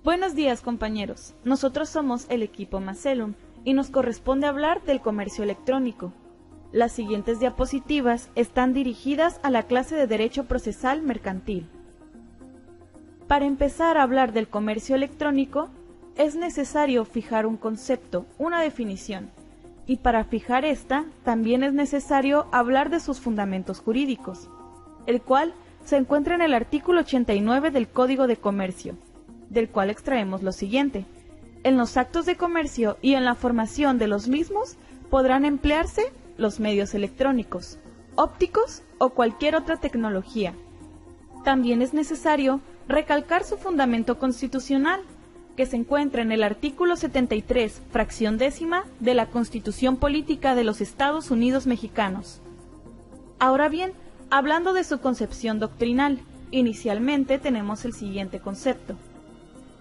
Buenos días, compañeros. Nosotros somos el equipo Macellum y nos corresponde hablar del comercio electrónico. Las siguientes diapositivas están dirigidas a la clase de Derecho Procesal Mercantil. Para empezar a hablar del comercio electrónico, es necesario fijar un concepto, una definición, y para fijar esta, también es necesario hablar de sus fundamentos jurídicos, el cual se encuentra en el artículo 89 del Código de Comercio, del cual extraemos lo siguiente: en los actos de comercio y en la formación de los mismos podrán emplearse los medios electrónicos, ópticos o cualquier otra tecnología. También es necesario recalcar su fundamento constitucional, que se encuentra en el artículo 73, fracción décima de la Constitución Política de los Estados Unidos Mexicanos. Ahora bien, hablando de su concepción doctrinal, inicialmente tenemos el siguiente concepto: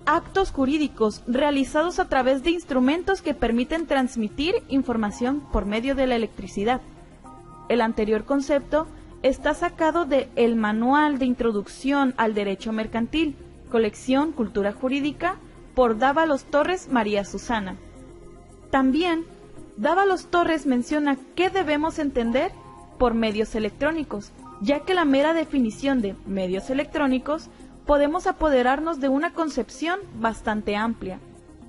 actos jurídicos realizados a través de instrumentos que permiten transmitir información por medio de la electricidad. El anterior concepto está sacado de El Manual de Introducción al Derecho Mercantil, colección Cultura Jurídica, por Dávalos Torres María Susana. También, Dávalos Torres menciona qué debemos entender por medios electrónicos, ya que la mera definición de medios electrónicos podemos apoderarnos de una concepción bastante amplia.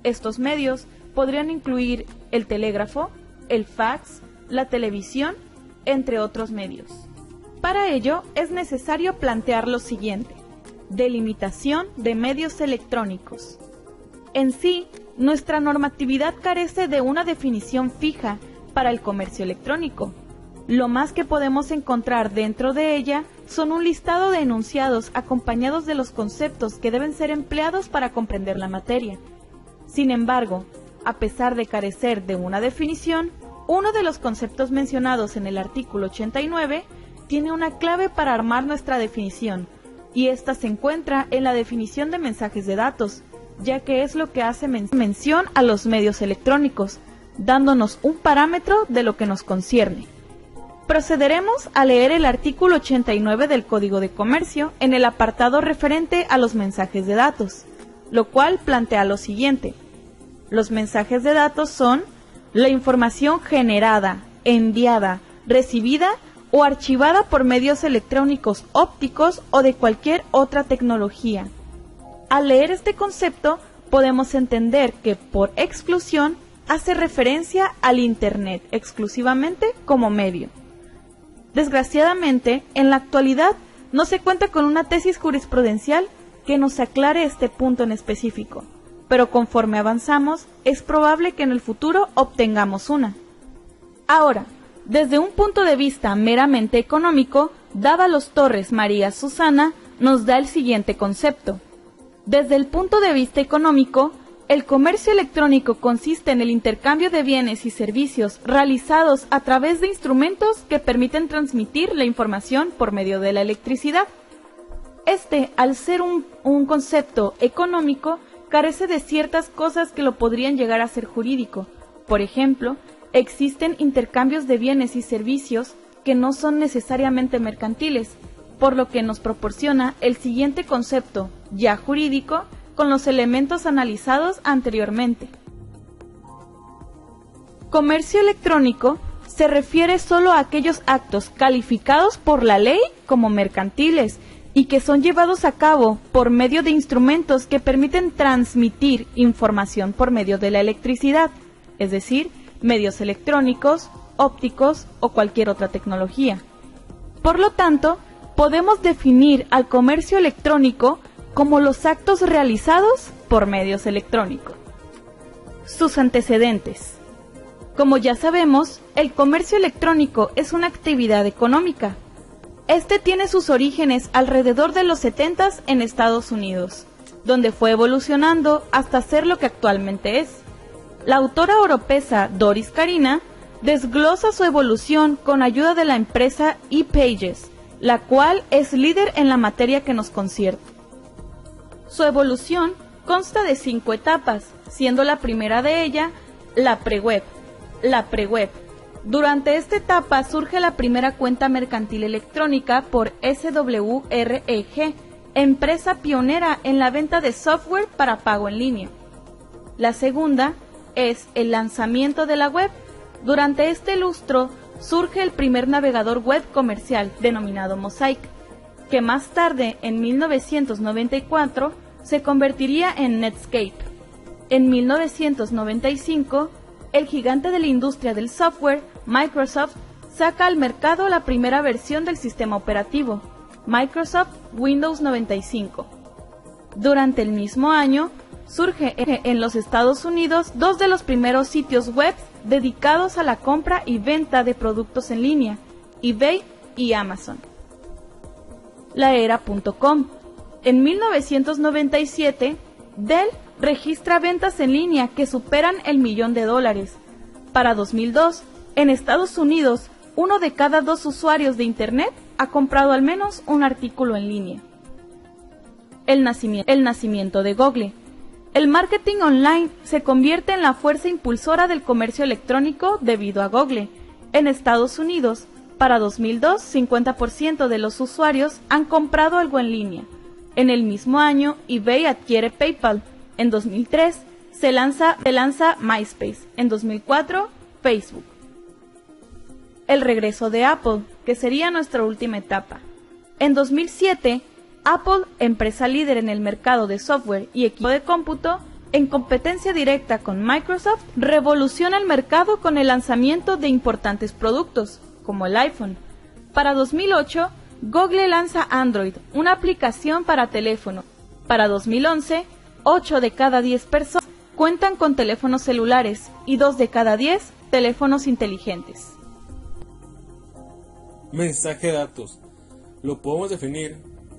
Estos medios podrían incluir el telégrafo, el fax, la televisión, entre otros medios. Para ello es necesario plantear lo siguiente: delimitación de medios electrónicos. En sí, nuestra normatividad carece de una definición fija para el comercio electrónico. Lo más que podemos encontrar dentro de ella son un listado de enunciados acompañados de los conceptos que deben ser empleados para comprender la materia. Sin embargo, a pesar de carecer de una definición, uno de los conceptos mencionados en el artículo 89 tiene una clave para armar nuestra definición, y esta se encuentra en la definición de mensajes de datos, ya que es lo que hace mención a los medios electrónicos, dándonos un parámetro de lo que nos concierne. Procederemos a leer el artículo 89 del Código de Comercio en el apartado referente a los mensajes de datos, lo cual plantea lo siguiente: los mensajes de datos son la información generada, enviada, recibida o archivada por medios electrónicos, ópticos o de cualquier otra tecnología. Al leer este concepto, podemos entender que, por exclusión, hace referencia al Internet exclusivamente como medio. Desgraciadamente, en la actualidad no se cuenta con una tesis jurisprudencial que nos aclare este punto en específico, pero conforme avanzamos, es probable que en el futuro obtengamos una. Ahora, desde un punto de vista meramente económico, Dávalos Torres María Susana nos da el siguiente concepto. Desde el punto de vista económico, el comercio electrónico consiste en el intercambio de bienes y servicios realizados a través de instrumentos que permiten transmitir la información por medio de la electricidad. Este, al ser un concepto económico, carece de ciertas cosas que lo podrían llegar a ser jurídico. Por ejemplo, existen intercambios de bienes y servicios que no son necesariamente mercantiles, por lo que nos proporciona el siguiente concepto, ya jurídico, con los elementos analizados anteriormente. Comercio electrónico se refiere solo a aquellos actos calificados por la ley como mercantiles y que son llevados a cabo por medio de instrumentos que permiten transmitir información por medio de la electricidad, es decir, medios electrónicos, ópticos o cualquier otra tecnología. Por lo tanto, podemos definir al comercio electrónico como los actos realizados por medios electrónicos. Sus antecedentes. Como ya sabemos, el comercio electrónico es una actividad económica. Este tiene sus orígenes alrededor de los 70s en Estados Unidos, donde fue evolucionando hasta ser lo que actualmente es. La autora oropesa Doris Karina desglosa su evolución con ayuda de la empresa ePages, la cual es líder en la materia que nos concierne. Su evolución consta de 5 etapas, siendo la primera de ella la preweb. Durante esta etapa surge la primera cuenta mercantil electrónica por SWREG, empresa pionera en la venta de software para pago en línea. La segunda es el lanzamiento de la web. Durante este lustro surge el primer navegador web comercial, denominado Mosaic, que más tarde, en 1994, se convertiría en Netscape. En 1995, el gigante de la industria del software, Microsoft, saca al mercado la primera versión del sistema operativo, Microsoft Windows 95. Durante el mismo año, surge en los Estados Unidos dos de los primeros sitios web dedicados a la compra y venta de productos en línea, eBay y Amazon. La era .com. En 1997, Dell registra ventas en línea que superan el $1.000.000. Para 2002, en Estados Unidos, 1 de cada 2 usuarios de Internet ha comprado al menos un artículo en línea. El nacimiento de Google. El marketing online se convierte en la fuerza impulsora del comercio electrónico debido a Google. En Estados Unidos, para 2002, 50% de los usuarios han comprado algo en línea. En el mismo año, eBay adquiere PayPal. En 2003, se lanza MySpace. En 2004, Facebook. El regreso de Apple, que sería nuestra última etapa. En 2007, Apple, empresa líder en el mercado de software y equipo de cómputo, en competencia directa con Microsoft, revoluciona el mercado con el lanzamiento de importantes productos, como el iPhone. Para 2008, Google lanza Android, una aplicación para teléfono. Para 2011, 8 de cada 10 personas cuentan con teléfonos celulares y 2 de cada 10 teléfonos inteligentes. Mensaje de datos. Lo podemos definir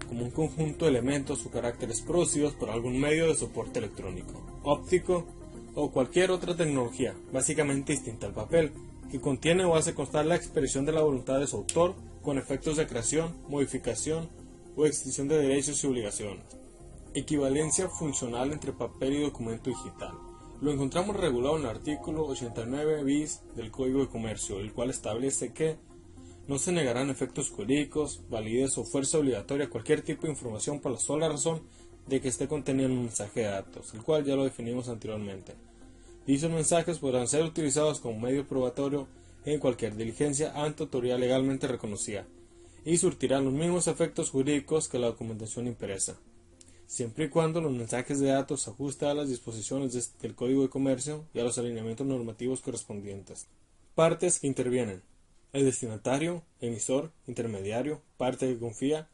como un conjunto de elementos o caracteres producidos por algún medio de soporte electrónico, óptico o cualquier otra tecnología, básicamente distinta al papel, que contiene o hace constar la expresión de la voluntad de su autor con efectos de creación, modificación o extinción de derechos y obligaciones. Equivalencia funcional entre papel y documento digital. Lo encontramos regulado en el artículo 89 bis del Código de Comercio, el cual establece que no se negarán efectos jurídicos, validez o fuerza obligatoria a cualquier tipo de información por la sola razón de que esté contenida en un mensaje de datos, el cual ya lo definimos anteriormente. Dichos mensajes podrán ser utilizados como medio probatorio en cualquier diligencia ante autoridad legalmente reconocida y surtirán los mismos efectos jurídicos que la documentación impresa, siempre y cuando los mensajes de datos se ajusten a las disposiciones del Código de Comercio y a los alineamientos normativos correspondientes. Partes que intervienen: el destinatario, emisor, intermediario, parte que confía,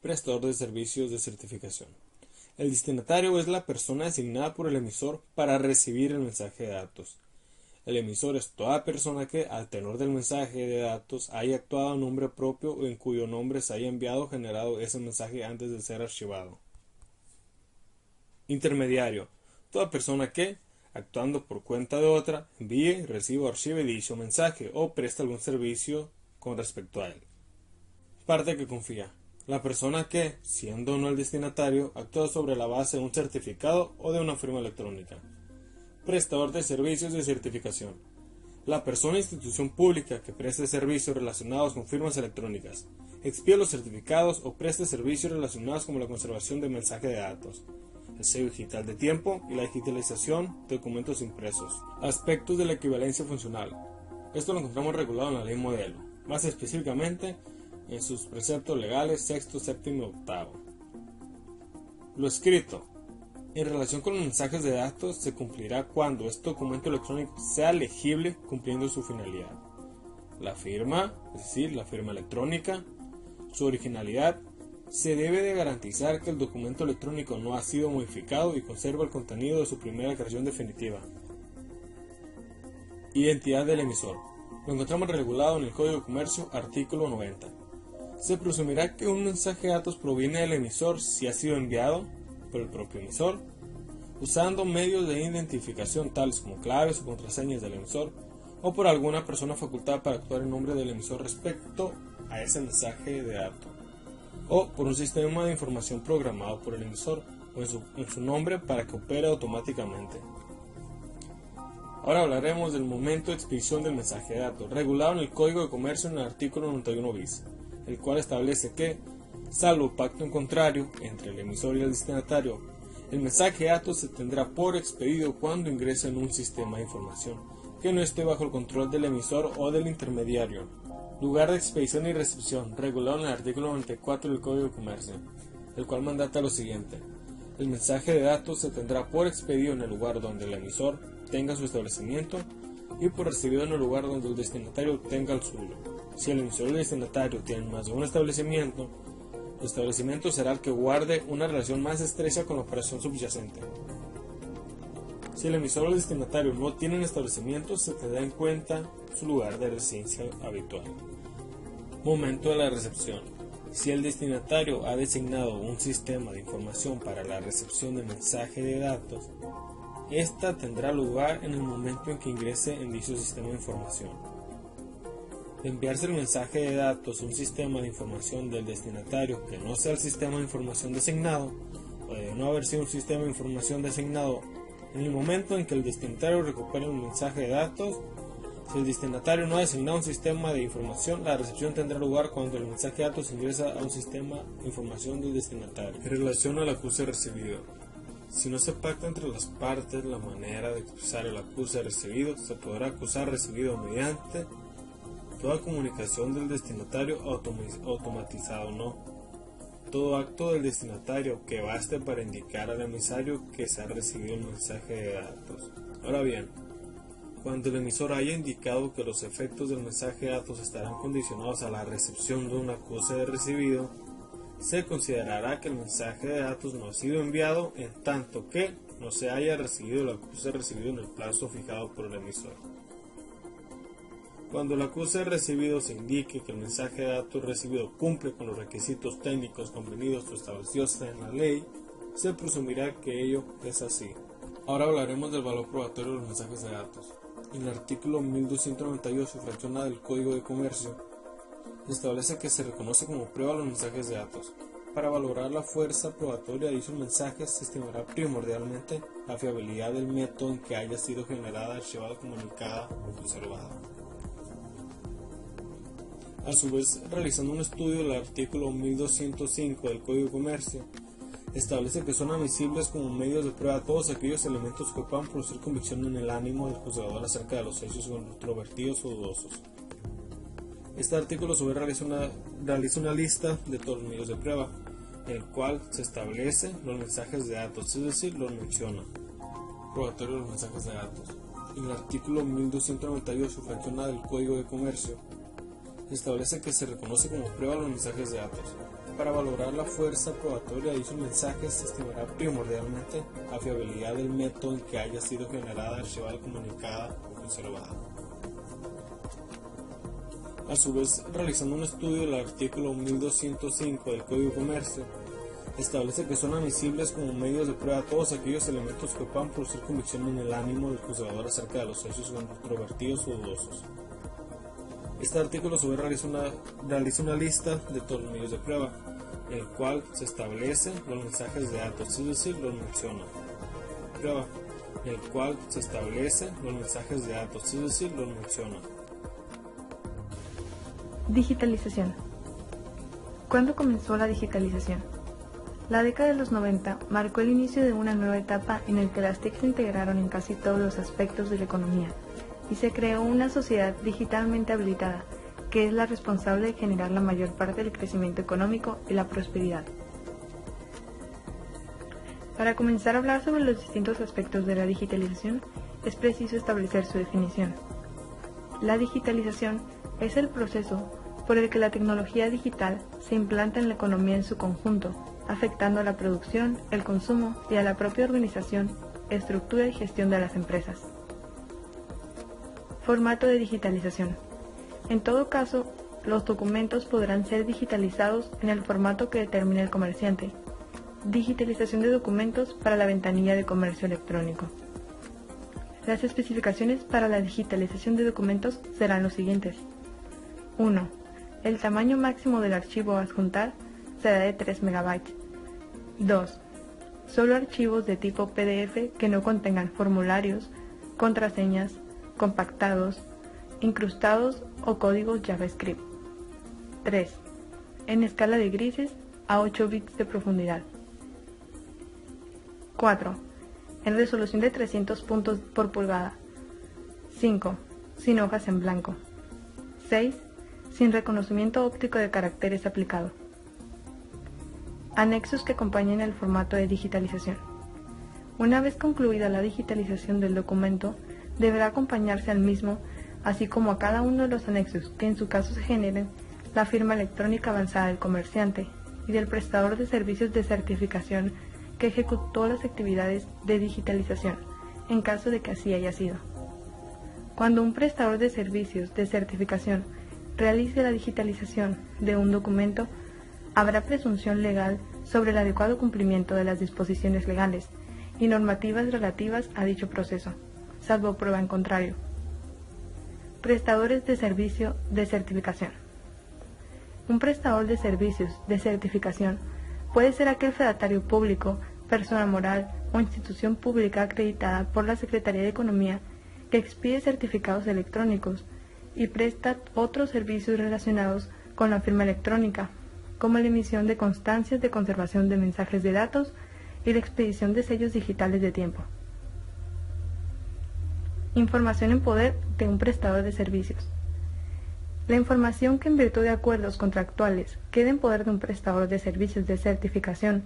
prestador de servicios de certificación. El destinatario es la persona designada por el emisor para recibir el mensaje de datos. El emisor es toda persona que, al tenor del mensaje de datos, haya actuado a nombre propio o en cuyo nombre se haya enviado o generado ese mensaje antes de ser archivado. Intermediario: toda persona que, actuando por cuenta de otra, envíe, reciba o archive dicho mensaje o preste algún servicio con respecto a él. Parte que confía: la persona que, siendo o no el destinatario, actúa sobre la base de un certificado o de una firma electrónica. Prestador de servicios de certificación: la persona o institución pública que preste servicios relacionados con firmas electrónicas, expida los certificados o preste servicios relacionados con la conservación de mensaje de datos, el sello digital de tiempo y la digitalización de documentos impresos. Aspectos de la equivalencia funcional. Esto lo encontramos regulado en la ley modelo, más específicamente en sus preceptos legales sexto, séptimo y octavo. Lo escrito. En relación con los mensajes de datos, se cumplirá cuando este documento electrónico sea legible cumpliendo su finalidad. La firma, es decir, la firma electrónica, su originalidad. Se debe de garantizar que el documento electrónico no ha sido modificado y conserva el contenido de su primera creación definitiva. Identidad del emisor. Lo encontramos regulado en el Código de Comercio, artículo 90. Se presumirá que un mensaje de datos proviene del emisor si ha sido enviado por el propio emisor, usando medios de identificación tales como claves o contraseñas del emisor, o por alguna persona facultada para actuar en nombre del emisor respecto a ese mensaje de datos, o por un sistema de información programado por el emisor o en su nombre para que opere automáticamente. Ahora hablaremos del momento de expedición del mensaje de datos, regulado en el Código de Comercio en el artículo 91 bis, el cual establece que Salvo pacto en contrario entre el emisor y el destinatario, el mensaje de datos se tendrá por expedido cuando ingrese en un sistema de información que no esté bajo el control del emisor o del intermediario. Lugar de expedición y recepción, regulado en el artículo 94 del Código de Comercio, el cual mandata lo siguiente. El mensaje de datos se tendrá por expedido en el lugar donde el emisor tenga su establecimiento y por recibido en el lugar donde el destinatario tenga el suyo. Si el emisor y el destinatario tienen más de un establecimiento, el establecimiento será el que guarde una relación más estrecha con la operación subyacente. Si el emisor o el destinatario no tienen establecimiento, se tendrá en cuenta su lugar de residencia habitual. Momento de la recepción. Si el destinatario ha designado un sistema de información para la recepción de mensaje de datos, esta tendrá lugar en el momento en que ingrese en dicho sistema de información. De enviarse el mensaje de datos a un sistema de información del destinatario que no sea el sistema de información designado, o de no haber sido un sistema de información designado en el momento en que el destinatario recupere un mensaje de datos, si el destinatario no ha designado un sistema de información, la recepción tendrá lugar cuando el mensaje de datos ingresa a un sistema de información del destinatario. En relación al acuse recibido, si no se pacta entre las partes la manera de expresar el acuse recibido, se podrá acusar recibido mediante toda comunicación del destinatario automatizada o no, todo acto del destinatario que baste para indicar al emisario que se ha recibido el mensaje de datos. Ahora bien, cuando el emisor haya indicado que los efectos del mensaje de datos estarán condicionados a la recepción de un acuse de recibido, se considerará que el mensaje de datos no ha sido enviado en tanto que no se haya recibido el acuse recibido en el plazo fijado por el emisor. Cuando el acuse recibido se indique que el mensaje de datos recibido cumple con los requisitos técnicos convenidos o establecidos en la ley, se presumirá que ello es así. Ahora hablaremos del valor probatorio de los mensajes de datos. En el artículo 1298, fracción A del Código de Comercio, se establece que se reconoce como prueba los mensajes de datos. Para valorar la fuerza probatoria de dichos mensajes, se estimará primordialmente la fiabilidad del método en que haya sido generada, archivada, comunicada o conservada. A su vez, realizando un estudio del artículo 1205 del Código de Comercio, establece que son admisibles como medios de prueba todos aquellos elementos que puedan producir convicción en el ánimo del juzgador acerca de los hechos controvertidos o dudosos. Este artículo a su vez realiza una lista de todos los medios de prueba, en el cual se establece los mensajes de datos, es decir, los menciona. Probatorio de los mensajes de datos. En el artículo 1298, fracción A del Código de Comercio, se establece que se reconoce como prueba los mensajes de datos. Para valorar la fuerza probatoria de dichos mensajes, se estimará primordialmente la fiabilidad del método en que haya sido generada, archivada, comunicada o conservada. A su vez, realizando un estudio del artículo 1205 del Código de Comercio, establece que son admisibles como medios de prueba todos aquellos elementos que puedan producir convicción en el ánimo del juzgador acerca de los hechos controvertidos o dudosos. Este artículo a su vez realiza una lista de todos los medios de prueba, en el cual se establecen los mensajes de datos, es decir, los menciona. Prueba, en el cual se establecen los mensajes de datos, es decir, los menciona. Digitalización. ¿Cuándo comenzó la digitalización? La década de los 90 marcó el inicio de una nueva etapa en la que las TIC se integraron en casi todos los aspectos de la economía y se creó una sociedad digitalmente habilitada, que es la responsable de generar la mayor parte del crecimiento económico y la prosperidad. Para comenzar a hablar sobre los distintos aspectos de la digitalización, es preciso establecer su definición. La digitalización es el proceso por el que la tecnología digital se implanta en la economía en su conjunto, afectando a la producción, el consumo y a la propia organización, estructura y gestión de las empresas. Formato de digitalización. En todo caso, los documentos podrán ser digitalizados en el formato que determine el comerciante. Digitalización de documentos para la ventanilla de comercio electrónico. Las especificaciones para la digitalización de documentos serán los siguientes. 1. El tamaño máximo del archivo a adjuntar será de 3 MB. 2. Solo archivos de tipo PDF que no contengan formularios, contraseñas, compactados, incrustados o códigos JavaScript. 3. En escala de grises, a 8 bits de profundidad. 4. En resolución de 300 puntos por pulgada. 5. Sin hojas en blanco. 6. Sin reconocimiento óptico de caracteres aplicado. Anexos que acompañen el formato de digitalización. Una vez concluida la digitalización del documento, deberá acompañarse al mismo, así como a cada uno de los anexos que en su caso se generen, la firma electrónica avanzada del comerciante y del prestador de servicios de certificación que ejecutó las actividades de digitalización, en caso de que así haya sido. Cuando un prestador de servicios de certificación realice la digitalización de un documento, habrá presunción legal sobre el adecuado cumplimiento de las disposiciones legales y normativas relativas a dicho proceso, salvo prueba en contrario. Prestadores de servicio de certificación. Un prestador de servicios de certificación puede ser aquel fedatario público, persona moral o institución pública acreditada por la Secretaría de Economía que expide certificados electrónicos y presta otros servicios relacionados con la firma electrónica, como la emisión de constancias de conservación de mensajes de datos y la expedición de sellos digitales de tiempo. Información en poder de un prestador de servicios. La información que en virtud de acuerdos contractuales quede en poder de un prestador de servicios de certificación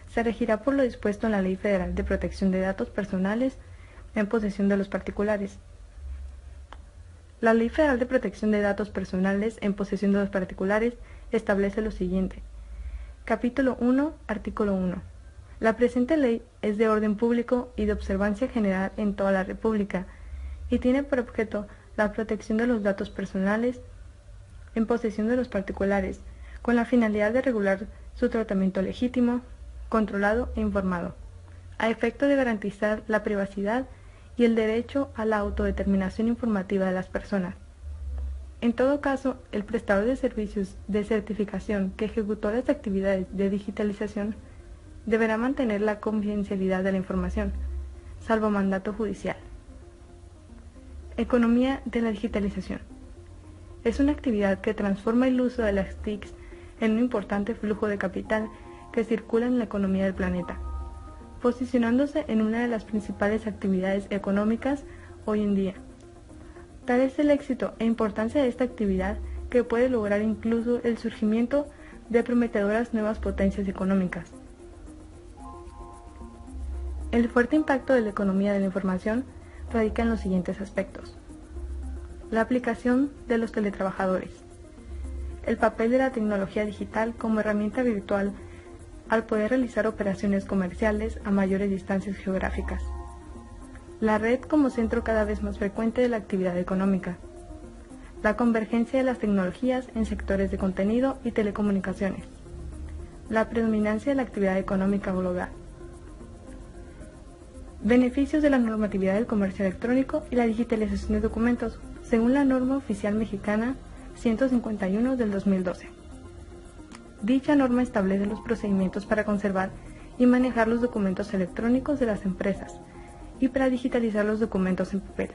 se regirá por lo dispuesto en la Ley Federal de Protección de Datos Personales en posesión de los particulares. La Ley Federal de Protección de Datos Personales en posesión de los particulares establece lo siguiente. Capítulo 1, artículo 1. La presente ley es de orden público y de observancia general en toda la República y tiene por objeto la protección de los datos personales en posesión de los particulares, con la finalidad de regular su tratamiento legítimo, controlado e informado, a efecto de garantizar la privacidad y el derecho a la autodeterminación informativa de las personas. En todo caso, el prestador de servicios de certificación que ejecutó las actividades de digitalización deberá mantener la confidencialidad de la información, salvo mandato judicial. Economía de la digitalización. Es una actividad que transforma el uso de las TICs en un importante flujo de capital que circula en la economía del planeta, posicionándose en una de las principales actividades económicas hoy en día. Tal es el éxito e importancia de esta actividad que puede lograr incluso el surgimiento de prometedoras nuevas potencias económicas. El fuerte impacto de la economía de la información radica en los siguientes aspectos. La aplicación de los teletrabajadores. El papel de la tecnología digital como herramienta virtual al poder realizar operaciones comerciales a mayores distancias geográficas. La red como centro cada vez más frecuente de la actividad económica. La convergencia de las tecnologías en sectores de contenido y telecomunicaciones. La predominancia de la actividad económica global. Beneficios de la normatividad del comercio electrónico y la digitalización de documentos, según la norma oficial mexicana 151 del 2012. Dicha norma establece los procedimientos para conservar y manejar los documentos electrónicos de las empresas y para digitalizar los documentos en papel.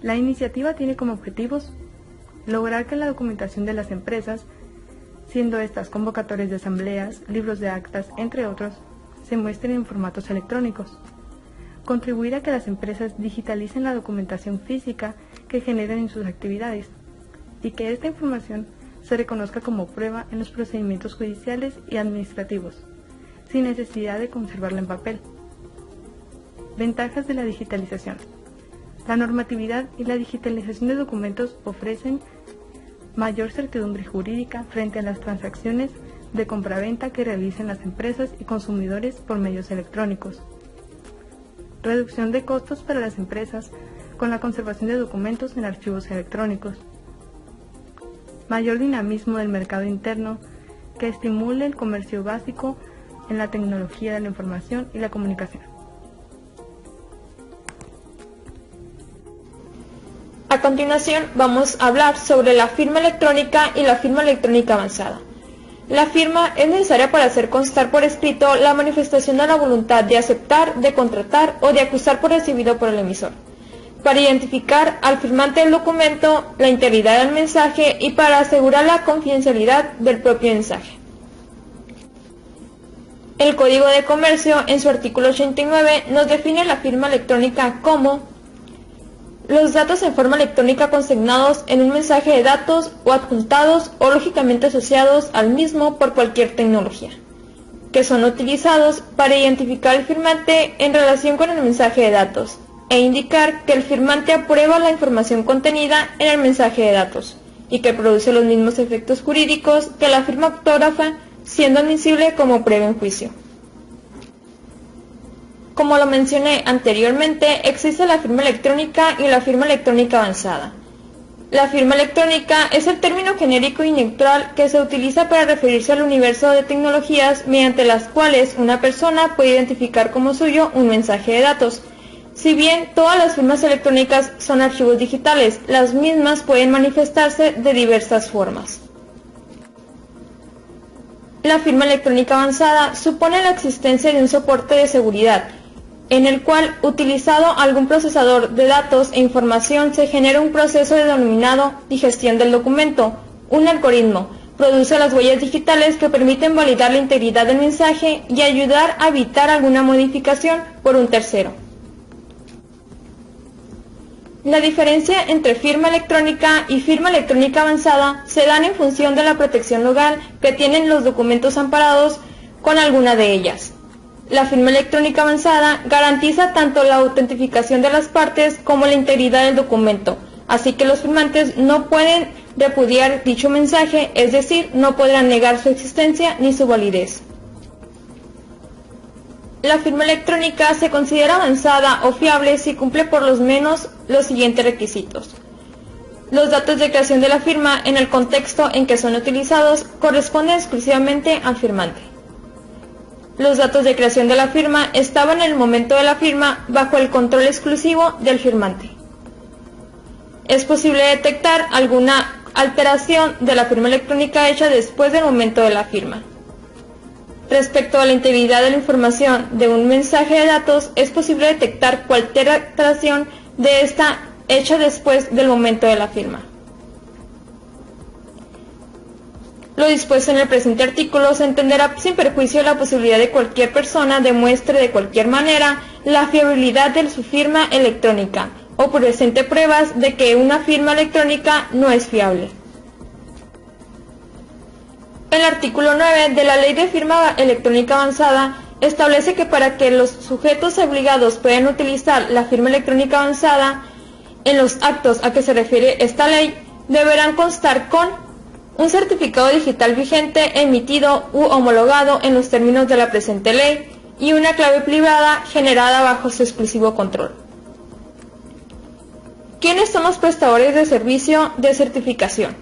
La iniciativa tiene como objetivos lograr que la documentación de las empresas, siendo estas convocatorias de asambleas, libros de actas, entre otros, se muestren en formatos electrónicos. Contribuir a que las empresas digitalicen la documentación física que generen en sus actividades y que esta información se reconozca como prueba en los procedimientos judiciales y administrativos, sin necesidad de conservarla en papel. Ventajas de la digitalización. La normatividad y la digitalización de documentos ofrecen mayor certidumbre jurídica frente a las transacciones de compraventa que realicen las empresas y consumidores por medios electrónicos. Reducción de costos para las empresas con la conservación de documentos en archivos electrónicos. Mayor dinamismo del mercado interno que estimule el comercio básico en la tecnología de la información y la comunicación. A continuación vamos a hablar sobre la firma electrónica y la firma electrónica avanzada. La firma es necesaria para hacer constar por escrito la manifestación de la voluntad de aceptar, de contratar o de acusar por recibido por el emisor. para identificar al firmante del documento, la integridad del mensaje y para asegurar la confidencialidad del propio mensaje. El Código de Comercio, en su artículo 89, nos define la firma electrónica como los datos en forma electrónica consignados en un mensaje de datos o adjuntados o lógicamente asociados al mismo por cualquier tecnología, que son utilizados para identificar al firmante en relación con el mensaje de datos e indicar que el firmante aprueba la información contenida en el mensaje de datos y que produce los mismos efectos jurídicos que la firma autógrafa, siendo admisible como prueba en juicio. Como lo mencioné anteriormente, existe la firma electrónica y la firma electrónica avanzada. La firma electrónica es el término genérico y neutral que se utiliza para referirse al universo de tecnologías mediante las cuales una persona puede identificar como suyo un mensaje de datos. Si bien todas las firmas electrónicas son archivos digitales, las mismas pueden manifestarse de diversas formas. La firma electrónica avanzada supone la existencia de un soporte de seguridad, en el cual, utilizado algún procesador de datos e información, se genera un proceso denominado digestión del documento. Un algoritmo produce las huellas digitales que permiten validar la integridad del mensaje y ayudar a evitar alguna modificación por un tercero. La diferencia entre firma electrónica y firma electrónica avanzada se dan en función de la protección legal que tienen los documentos amparados con alguna de ellas. La firma electrónica avanzada garantiza tanto la autentificación de las partes como la integridad del documento, así que los firmantes no pueden repudiar dicho mensaje, es decir, no podrán negar su existencia ni su validez. La firma electrónica se considera avanzada o fiable si cumple por lo menos los siguientes requisitos. Los datos de creación de la firma en el contexto en que son utilizados corresponden exclusivamente al firmante. Los datos de creación de la firma estaban en el momento de la firma bajo el control exclusivo del firmante. Es posible detectar alguna alteración de la firma electrónica hecha después del momento de la firma. Respecto a la integridad de la información de un mensaje de datos, es posible detectar cualquier alteración de esta hecha después del momento de la firma. Lo dispuesto en el presente artículo se entenderá sin perjuicio de la posibilidad de cualquier persona demuestre de cualquier manera la fiabilidad de su firma electrónica o presente pruebas de que una firma electrónica no es fiable. El artículo 9 de la Ley de Firma Electrónica Avanzada establece que para que los sujetos obligados puedan utilizar la firma electrónica avanzada en los actos a que se refiere esta ley, deberán constar con un certificado digital vigente emitido u homologado en los términos de la presente ley y una clave privada generada bajo su exclusivo control. ¿Quiénes son los prestadores de servicio de certificación?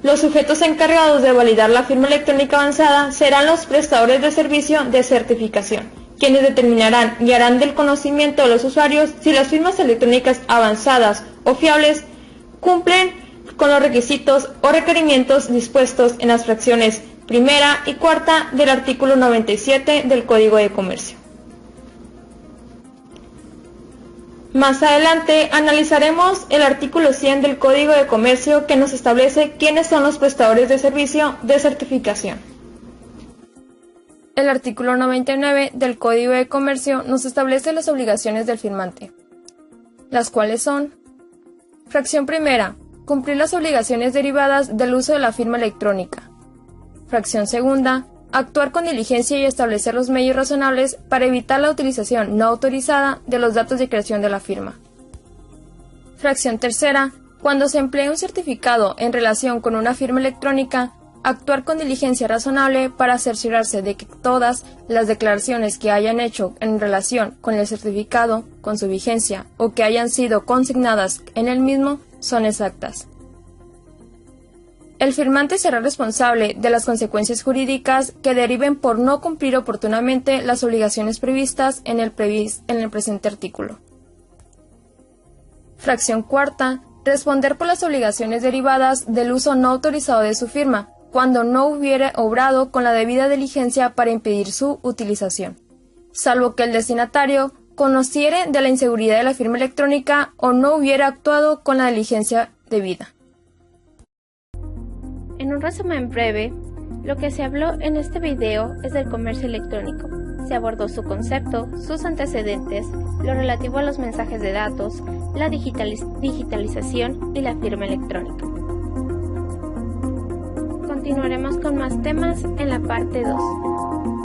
Los sujetos encargados de validar la firma electrónica avanzada serán los prestadores de servicio de certificación, quienes determinarán y harán del conocimiento de los usuarios si las firmas electrónicas avanzadas o fiables cumplen con los requisitos o requerimientos dispuestos en las fracciones primera y cuarta del artículo 97 del Código de Comercio. Más adelante analizaremos el artículo 100 del Código de Comercio, que nos establece quiénes son los prestadores de servicio de certificación. El artículo 99 del Código de Comercio nos establece las obligaciones del firmante, las cuales son: fracción primera, cumplir las obligaciones derivadas del uso de la firma electrónica. Fracción segunda, actuar con diligencia y establecer los medios razonables para evitar la utilización no autorizada de los datos de creación de la firma. Fracción tercera, cuando se emplea un certificado en relación con una firma electrónica, actuar con diligencia razonable para cerciorarse de que todas las declaraciones que hayan hecho en relación con el certificado, con su vigencia o que hayan sido consignadas en el mismo son exactas. El firmante será responsable de las consecuencias jurídicas que deriven por no cumplir oportunamente las obligaciones previstas en el presente artículo. Fracción cuarta, responder por las obligaciones derivadas del uso no autorizado de su firma, cuando no hubiere obrado con la debida diligencia para impedir su utilización, salvo que el destinatario conociere de la inseguridad de la firma electrónica o no hubiera actuado con la diligencia debida. En un resumen breve, lo que se habló en este video es del comercio electrónico. Se abordó su concepto, sus antecedentes, lo relativo a los mensajes de datos, la digitalización y la firma electrónica. Continuaremos con más temas en la parte 2.